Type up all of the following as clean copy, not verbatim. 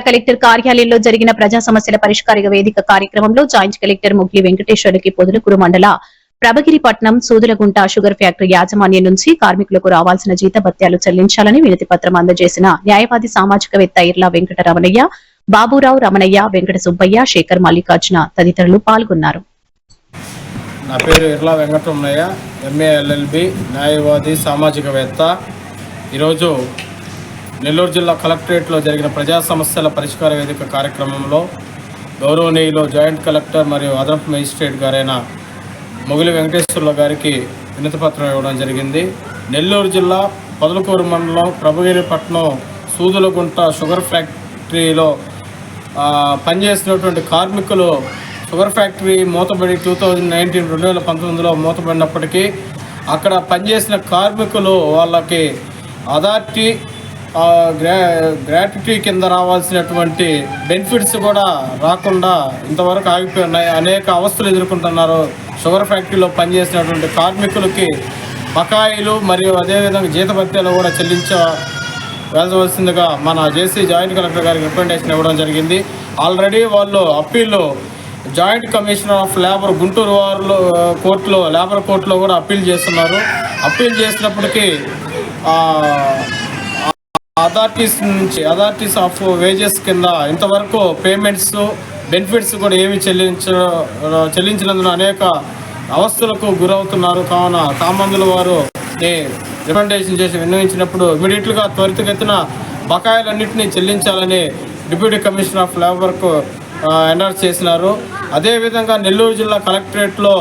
Collector కార్యాలయంలో జరిగిన ప్రజా సమస్యల పరిష్కార వేదిక కార్యక్రమంలో జాయింట్ కలెక్టర్ ముగ్లి వెంకటేశ్వర్లకి పొదలకూరు మండల ప్రభగిరిపట్నం సూదులగుంట షుగర్ ఫ్యాక్టరీ యాజమాన్యం నుంచి కార్మికులకు రావాల్సిన జీతభత్యాలు చెల్లించాలని వినతి పత్రం అందజేసిన న్యాయవాది సామాజికవేత్త ఇర్లా వెంకట రమణయ్య, బాబురావు రమణయ్య, వెంకట సుబ్బయ్య, శేఖర్ మల్లికార్జున తదితరులు పాల్గొన్నారు. నా పేరు ఇర్లా వెంకట రమణయ్య, ఎంఏ LLB, న్యాయవాది సామాజికవేత్త. ఈరోజు నెల్లూరు జిల్లా కలెక్టరేట్లో జరిగిన ప్రజా సమస్యల పరిష్కార వేదిక కార్యక్రమంలో గౌరవనీయులు జాయింట్ కలెక్టర్ మరియు అదనపు మేజిస్ట్రేట్ గారైన ముగిలి వెంకటేశ్వర్ల గారికి వినతిపత్రం ఇవ్వడం జరిగింది. నెల్లూరు జిల్లా పొదలకూరు మండలం ప్రభగిరిపట్నం సూదులగుంట షుగర్ ఫ్యాక్టరీలో పనిచేసినటువంటి కార్మికులు షుగర్ ఫ్యాక్టరీ మూతబడి 2019లో మూతబడినప్పటికీ అక్కడ పనిచేసిన కార్మికులు వాళ్ళకి అథారిటీ గ్రాట్యుటీ కింద రావాల్సినటువంటి బెనిఫిట్స్ కూడా రాకుండా ఇంతవరకు ఆగిపోయి ఉన్నాయి. అనేక అవస్థలు ఎదుర్కొంటున్నారు. షుగర్ ఫ్యాక్టరీలో పనిచేసినటువంటి కార్మికులకి బకాయిలు మరియు అదేవిధంగా జీతభత్యాలు కూడా చెల్లించవలసిందిగా మన జేసీ జాయింట్ కలెక్టర్ గారికి రికమెండేషన్ ఇవ్వడం జరిగింది. ఆల్రెడీ వాళ్ళు అప్పీల్లో joint commissioner of labour Guntur వారు కోర్టులో లేబర్ కోర్టులో కూడా అప్పీల్ చేస్తున్నారు. అప్పీల్ చేసినప్పటికీ అథారిటీస్ ఆఫ్ వేజెస్ కింద ఇంతవరకు పేమెంట్స్ బెనిఫిట్స్ కూడా ఏమి చెల్లించినందున అనేక అవస్థలకు గురవుతున్నారు. కావున సామాన్యుల వారు రికమెండేషన్ చేసి విన్నవించినప్పుడు ఇమీడియట్గా త్వరితగతిన బకాయిలన్నింటినీ చెల్లించాలని డిప్యూటీ కమిషనర్ ఆఫ్ లేబర్కు ఎండార్స్ చేసినారు. అదేవిధంగా నెల్లూరు జిల్లా కలెక్టరేట్లో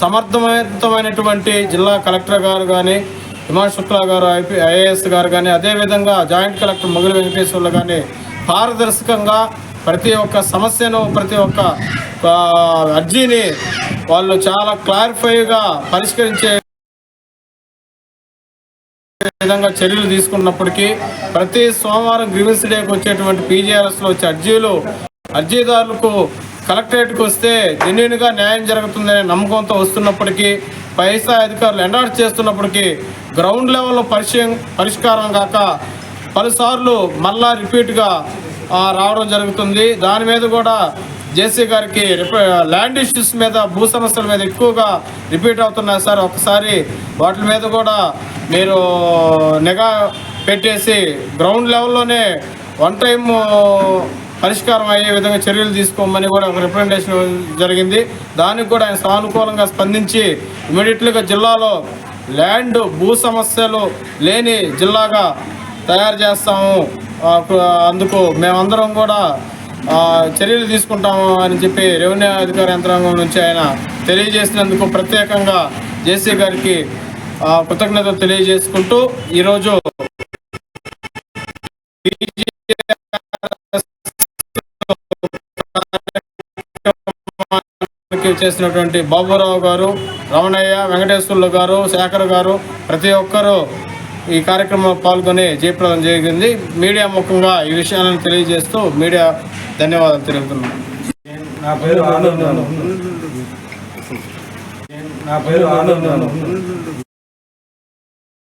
సమర్థవంతమైనటువంటి జిల్లా కలెక్టర్ గారు కానీ, హిమాంశు శుక్లా గారు IAS గారు కానీ, అదేవిధంగా జాయింట్ కలెక్టర్ ముగిలి వెంకటేశ్వర్లు కానీ పారదర్శకంగా ప్రతి ఒక్క సమస్యను, ప్రతి ఒక్క అర్జీని వాళ్ళు చాలా క్లారిఫైగా పరిష్కరించే విధంగా చర్యలు తీసుకున్నప్పటికీ ప్రతి సోమవారం గ్రీవెన్స్ డేకి వచ్చేటువంటి PGRSలో వచ్చే అర్జీదారులకు కలెక్టరేట్కి వస్తే జెన్యూన్గా న్యాయం జరుగుతుందనే నమ్మకంతో వస్తున్నప్పటికీ పైసా అధికారులు ఎండార్స్ చేస్తున్నప్పటికీ గ్రౌండ్ లెవెల్లో పరిష్కారం కాక పలుసార్లు మళ్ళా రిపీట్గా రావడం జరుగుతుంది. దాని మీద కూడా జేసీ గారికి ల్యాండ్ ఇష్యూస్ మీద, భూ సమస్యల మీద ఎక్కువగా రిపీట్ అవుతున్నాయి సార్. ఒకసారి వాటి మీద కూడా మీరు నిఘా పెట్టేసి గ్రౌండ్ లెవెల్లోనే వన్ టైం పరిష్కారం అయ్యే విధంగా చర్యలు తీసుకోమని కూడా ఒక రికమెండేషన్ జరిగింది. దానికి కూడా ఆయన సానుకూలంగా స్పందించి ఇమీడియట్లీగా జిల్లాలో ల్యాండ్ భూ సమస్యలు లేని జిల్లాగా తయారు చేస్తాము, అందుకు మేమందరం కూడా చర్యలు తీసుకుంటాము అని చెప్పి రెవెన్యూ అధికార యంత్రాంగం నుంచి ఆయన తెలియజేసినందుకు ప్రత్యేకంగా జేసీ గారికి కృతజ్ఞతలు తెలియజేసుకుంటూ ఈరోజు చేసినటువంటి బాబురావు గారు, రమణయ్య, వెంకటేశ్వర్లు గారు, శేఖర్ గారు ప్రతి ఒక్కరూ ఈ కార్యక్రమంలో పాల్గొని జయప్రదం జరిగింది. మీడియా ముఖంగా ఈ విషయాలను తెలియజేస్తూ మీడియా ధన్యవాదాలు తెలుపుతున్నాను. నా పేరు ఆనంద్.